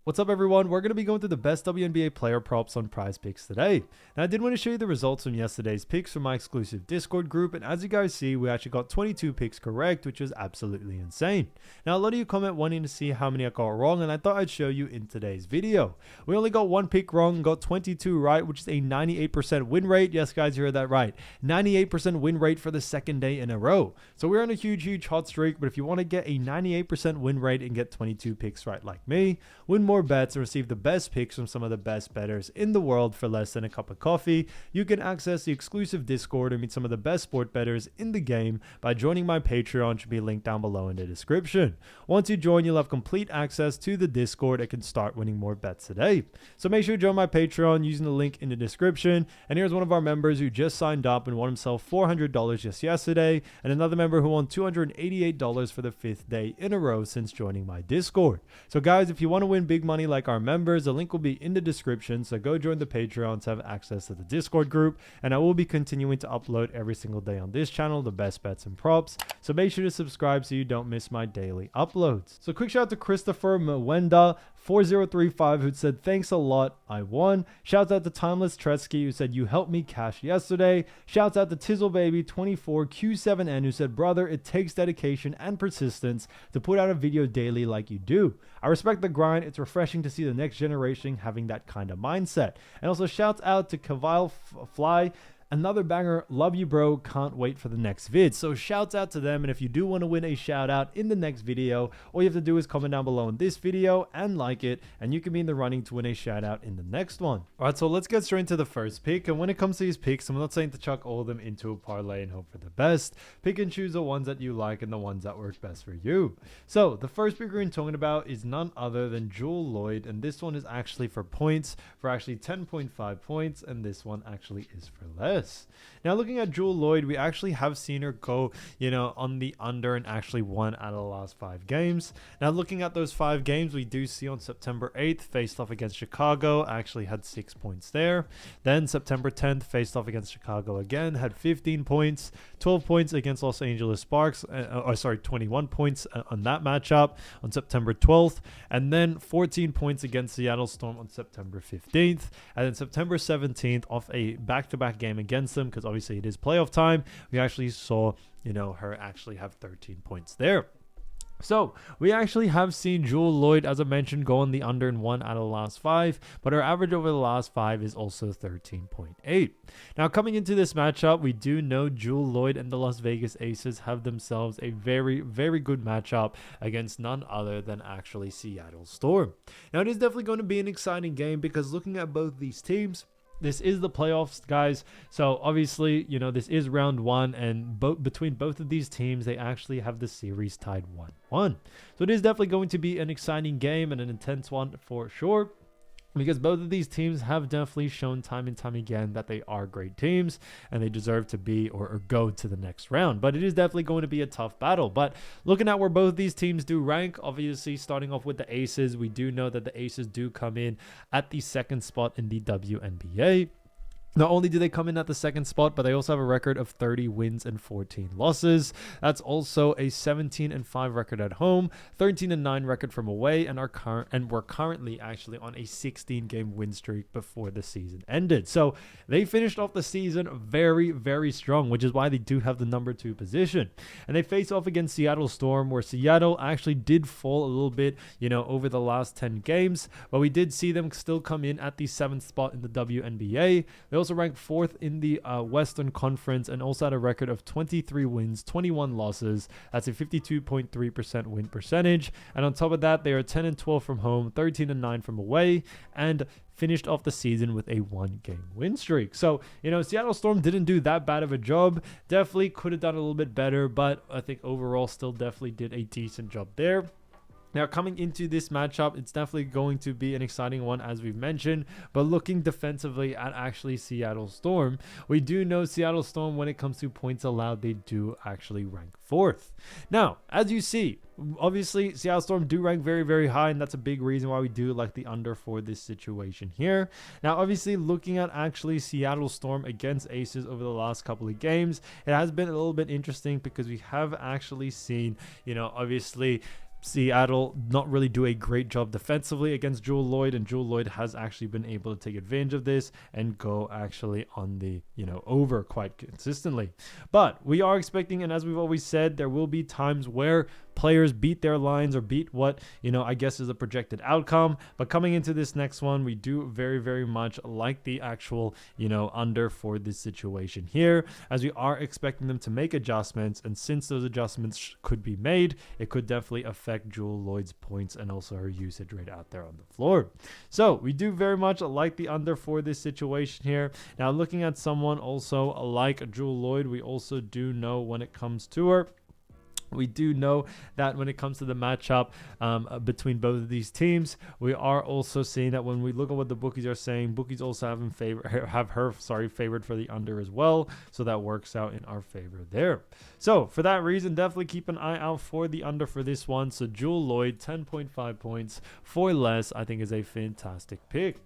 What's up, everyone? We're going to be going through the best WNBA player props on Prize Picks today. Now, I did want to show you the results from yesterday's picks from my exclusive Discord group, and as you guys see, we actually got 22 picks correct, which was absolutely insane. Now, a lot of you comment wanting to see how many I got wrong, and I thought I'd show you in today's video. We only got one pick wrong and got 22 right, which is a 98% win rate. Yes, guys, you heard that right. 98% win rate for the second day in a row. So we're on a huge hot streak, but if you want to get a 98% win rate and get 22 picks right like me, win more bets and receive the best picks from some of the best bettors in the world for less than a cup of coffee, you can access the exclusive Discord and meet some of the best sport bettors in the game by joining my Patreon, which should be linked down below in the description. Once you join, you'll have complete access to the Discord and can start winning more bets today. So make sure you join my Patreon using the link in the description. And here's one of our members who just signed up and won himself $400 just yesterday, and another member who won $288 for the 5th day in a row since joining my Discord. So guys, if you want to win big money like our members, the link will be in the description, so go join the Patreon to have access to the Discord group, and I will be continuing to upload every single day on this channel the best bets and props, so make sure to subscribe so you don't miss my daily uploads. So quick shout out to Christopher Mwenda 4035 who said thanks a lot, I won. Shouts out to Timeless Tretzky who said you helped me cash yesterday. Shouts out to Tizzlebaby 24 Q7N who said brother, it takes dedication and persistence to put out a video daily like you do. I respect the grind. It's refreshing to see the next generation having that kind of mindset. And also shouts out to Kavile Fly. Another banger, love you bro, can't wait for the next vid. So shouts out to them, and if you do want to win a shout out in the next video, all you have to do is comment down below in this video and like it, and you can be in the running to win a shout out in the next one. Alright, so let's get straight into the first pick, and when it comes to these picks, I'm not saying to chuck all of them into a parlay and hope for the best. Pick and choose the ones that you like and the ones that work best for you. So the first pick we're talking about is none other than Juel Lloyd, and this one is actually for points, for actually 10.5 points, and this one actually is for less. Now looking at Juel Lloyd, we actually have seen her go, on the under and actually won out of the last 5 games. Now looking at those 5 games, we do see on September 8th, faced off against Chicago, actually had 6 points there. Then September 10th, faced off against Chicago again, had 15 points, 12 points against Los Angeles Sparks, 21 points on that matchup on September 12th, and then 14 points against Seattle Storm on September 15th, and then September 17th off a back-to-back game against them, because obviously it is playoff time, we actually saw her actually have 13 points there. So we actually have seen Juel Lloyd, as I mentioned, go on the under in 1 out of the last 5, but her average over the last 5 is also 13.8. Now coming into this matchup, we do know Juel Lloyd and the Las Vegas Aces have themselves a very good matchup against none other than actually Seattle Storm. Now it is definitely going to be an exciting game, because looking at both these teams, this is the playoffs, guys. So obviously, this is round 1, and between both of these teams, they actually have the series tied 1-1. So it is definitely going to be an exciting game and an intense one for sure, because both of these teams have definitely shown time and time again that they are great teams and they deserve to be or go to the next round. But it is definitely going to be a tough battle. But looking at where both these teams do rank, obviously starting off with the Aces, we do know that the Aces do come in at the 2nd spot in the WNBA. Not only do they come in at the 2nd spot, but they also have a record of 30 wins and 14 losses. That's also a 17-5 record at home, 13-9 record from away, and we're currently actually on a 16-game win streak before the season ended. So they finished off the season very strong, which is why they do have the number 2 position. And they face off against Seattle Storm, where Seattle actually did fall a little bit, over the last 10 games, but we did see them still come in at the 7th spot in the WNBA. They also ranked 4th in the Western Conference, and also had a record of 23 wins, 21 losses. That's a 52.3% win percentage. And on top of that, they are 10-12 from home, 13-9 from away, and finished off the season with a 1-game win streak. So, Seattle Storm didn't do that bad of a job. Definitely could have done a little bit better, but I think overall still definitely did a decent job there. Now, coming into this matchup, it's definitely going to be an exciting one, as we've mentioned. But looking defensively at actually Seattle Storm, we do know Seattle Storm, when it comes to points allowed, they do actually rank 4th. Now, as you see, obviously Seattle Storm do rank very high, and that's a big reason why we do like the under for this situation here. Now, obviously, looking at actually Seattle Storm against Aces over the last couple of games, it has been a little bit interesting, because we have actually seen, obviously Seattle not really do a great job defensively against Juel Lloyd, and Juel Lloyd has actually been able to take advantage of this and go actually on the, over quite consistently. But we are expecting, and as we've always said, there will be times where players beat their lines or beat what, I guess is a projected outcome. But coming into this next one, we do very, very much like the actual, under for this situation here, as we are expecting them to make adjustments. And since those adjustments could be made, it could definitely affect Juel Lloyd's points and also her usage rate out there on the floor. So we do very much like the under for this situation here. Now, looking at someone also like Juel Lloyd, we also do know when it comes to her, we do know that when it comes to the matchup between both of these teams, we are also seeing that when we look at what the bookies are saying, bookies also have her favored for the under as well. So that works out in our favor there. So for that reason, definitely keep an eye out for the under for this one. So Juel Lloyd, 10.5 points for less, I think is a fantastic pick.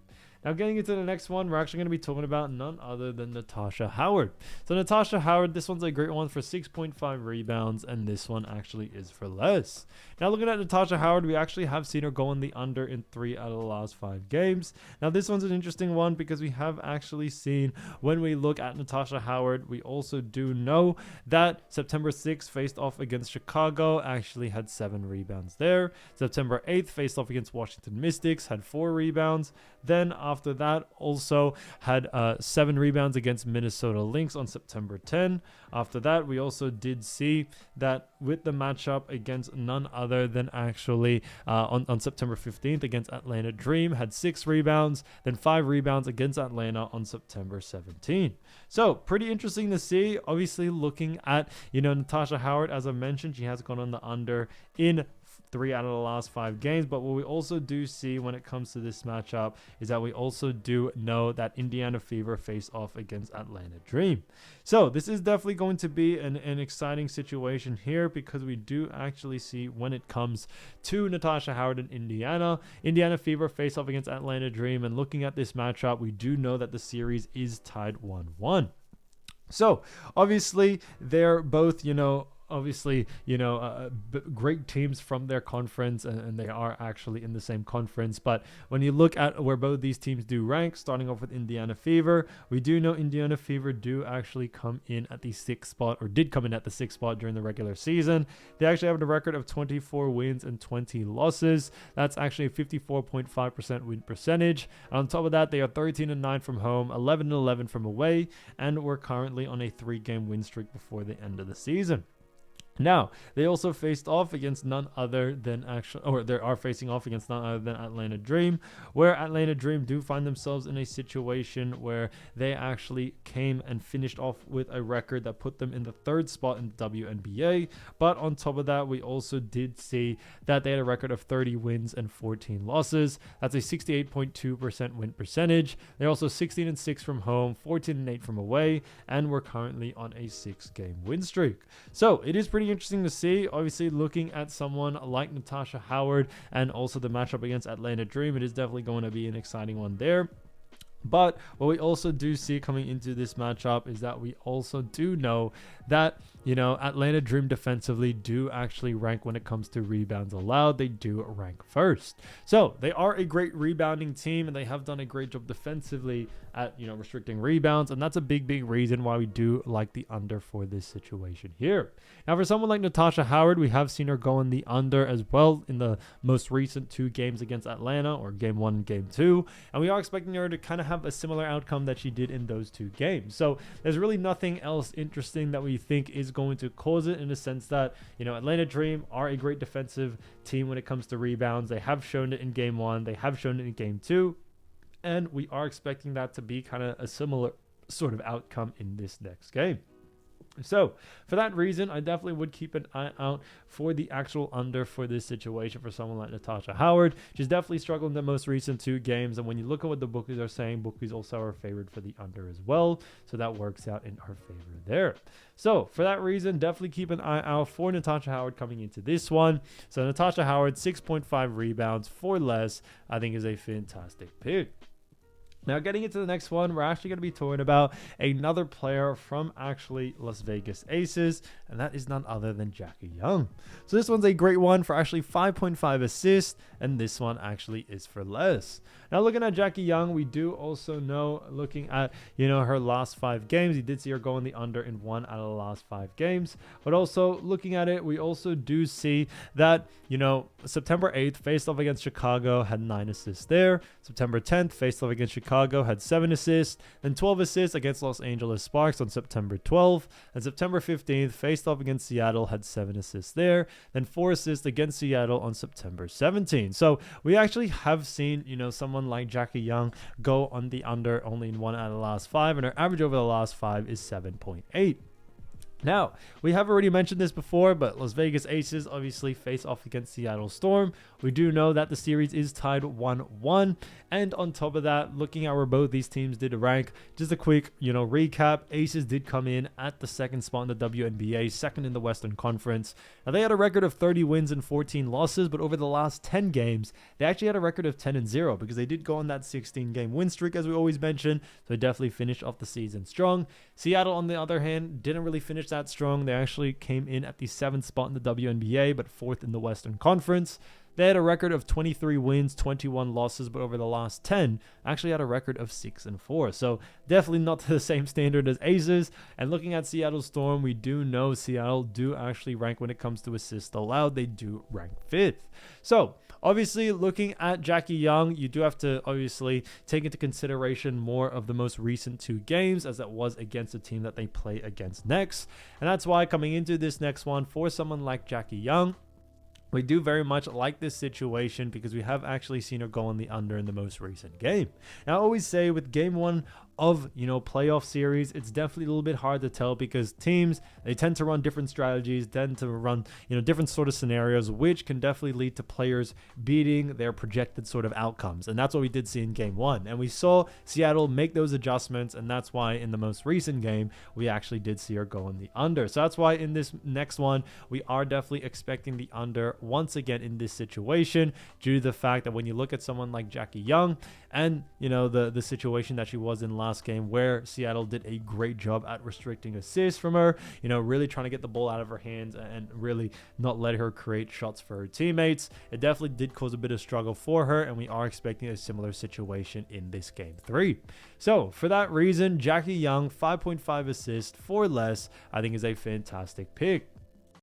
Now, getting into the next one, we're actually going to be talking about none other than Natasha Howard. So Natasha Howard, this one's a great one for 6.5 rebounds, and this one actually is for less. Now, looking at Natasha Howard, we actually have seen her go on the under in 3 out of the last 5 games. Now, this one's an interesting one because we have actually seen, when we look at Natasha Howard, we also do know that September 6th faced off against Chicago, actually had 7 rebounds there. September 8th faced off against Washington Mystics, had 4 rebounds. Then after that, also had 7 rebounds against Minnesota Lynx on September 10. After that, we also did see that with the matchup against none other than actually on September 15th against Atlanta Dream, had 6 rebounds, then 5 rebounds against Atlanta on September 17. So pretty interesting to see. Obviously, looking at, Natasha Howard, as I mentioned, she has gone on the under in 3 out of the last 5 games. But what we also do see when it comes to this matchup is that we also do know that Indiana Fever face off against Atlanta Dream. So this is definitely going to be an exciting situation here, because we do actually see when it comes to Natasha Howard and Indiana Fever face off against Atlanta Dream. And looking at this matchup, we do know that the series is tied 1-1. So obviously they're both, great teams from their conference, and they are actually in the same conference. But when you look at where both these teams do rank, starting off with Indiana Fever, we do know Indiana Fever do actually come in at the 6th spot, or did come in at the 6th spot during the regular season. They actually have a record of 24 wins and 20 losses. That's actually a 54.5% win percentage. And on top of that, they are 13-9 from home, 11-11 from away, and we're currently on a 3-game win streak before the end of the season. Now, they also faced off against none other than they are facing off against none other than Atlanta Dream, where Atlanta Dream do find themselves in a situation where they actually came and finished off with a record that put them in the 3rd spot in the WNBA. But on top of that, we also did see that they had a record of 30 wins and 14 losses. That's a 68.2% win percentage. They're also 16-6 from home, 14-8 from away, and we're currently on a 6-game win streak. So it is pretty interesting to see. Obviously, looking at someone like Natasha Howard and also the matchup against Atlanta Dream, it is definitely going to be an exciting one there. But what we also do see coming into this matchup is that we also do know that, Atlanta Dream defensively do actually rank when it comes to rebounds allowed. They do rank 1st. So they are a great rebounding team, and they have done a great job defensively at, restricting rebounds. And that's a big, big reason why we do like the under for this situation here. Now, for someone like Natasha Howard, we have seen her go in the under as well in the most recent 2 games against Atlanta, or game 1 and game 2. And we are expecting her to kind of have a similar outcome that she did in those 2 games. So there's really nothing else interesting that we think is going to cause it, in the sense that, Atlanta Dream are a great defensive team when it comes to rebounds. They have shown it in game 1. They have shown it in game 2. And we are expecting that to be kind of a similar sort of outcome in this next game. So for that reason, I definitely would keep an eye out for the actual under for this situation for someone like Natasha Howard. She's definitely struggled in the most recent 2 games. And when you look at what the bookies are saying, bookies also are favored for the under as well. So that works out in our favor there. So for that reason, definitely keep an eye out for Natasha Howard coming into this one. So Natasha Howard, 6.5 rebounds for less, I think is a fantastic pick. Now, getting into the next one, we're actually going to be talking about another player from actually Las Vegas Aces, and that is none other than Jackie Young. So this one's a great one for actually 5.5 assists, and this one actually is for less. Now, looking at Jackie Young, we do also know, looking at, her last 5 games, you did see her go in the under in 1 out of the last 5 games. But also, looking at it, we also do see that, September 8th, faced off against Chicago, had 9 assists there. September 10th, faced off against Chicago, had 7 assists. Then 12 assists against Los Angeles Sparks on September 12th. And September 15th, faced off against Seattle, had 7 assists there. Then 4 assists against Seattle on September 17th. So we actually have seen, someone like Jackie Young go on the under only in 1 out of the last 5, and her average over the last 5 is 7.8. Now, we have already mentioned this before, but Las Vegas Aces obviously face off against Seattle Storm. We do know that the series is tied 1-1. And on top of that, looking at where both these teams did rank, just a quick, recap. Aces did come in at the 2nd spot in the WNBA, 2nd in the Western Conference. Now, they had a record of 30 wins and 14 losses, but over the last 10 games, they actually had a record of 10-0 because they did go on that 16-game win streak, as we always mention. So they definitely finished off the season strong. Seattle, on the other hand, didn't really finish that strong. They actually came in at the 7th spot in the WNBA, but 4th in the Western Conference. They had a record of 23 wins, 21 losses, but over the last 10, actually had a record of 6-4. So definitely not to the same standard as Aces. And looking at Seattle Storm, we do know Seattle do actually rank when it comes to assists allowed. They do rank 5th. So obviously, looking at Jackie Young, you do have to obviously take into consideration more of the most recent 2 games, as it was against the team that they play against next. And that's why coming into this next one, for someone like Jackie Young, we do very much like this situation because we have actually seen her go on the under in the most recent game. Now, I always say with game 1 of, playoff series, it's definitely a little bit hard to tell because teams, they tend to run different strategies, tend to run, different sort of scenarios, which can definitely lead to players beating their projected sort of outcomes. And that's what we did see in game 1. And we saw Seattle make those adjustments. And that's why in the most recent game, we actually did see her go on the under. So that's why in this next one, we are definitely expecting the under once again in this situation, due to the fact that when you look at someone like Jackie Young and, the situation that she was in last game, where Seattle did a great job at restricting assists from her, really trying to get the ball out of her hands and really not let her create shots for her teammates. It definitely did cause a bit of struggle for her, and we are expecting a similar situation in this game 3. So for that reason, Jackie Young, 5.5 assists for less, I think is a fantastic pick.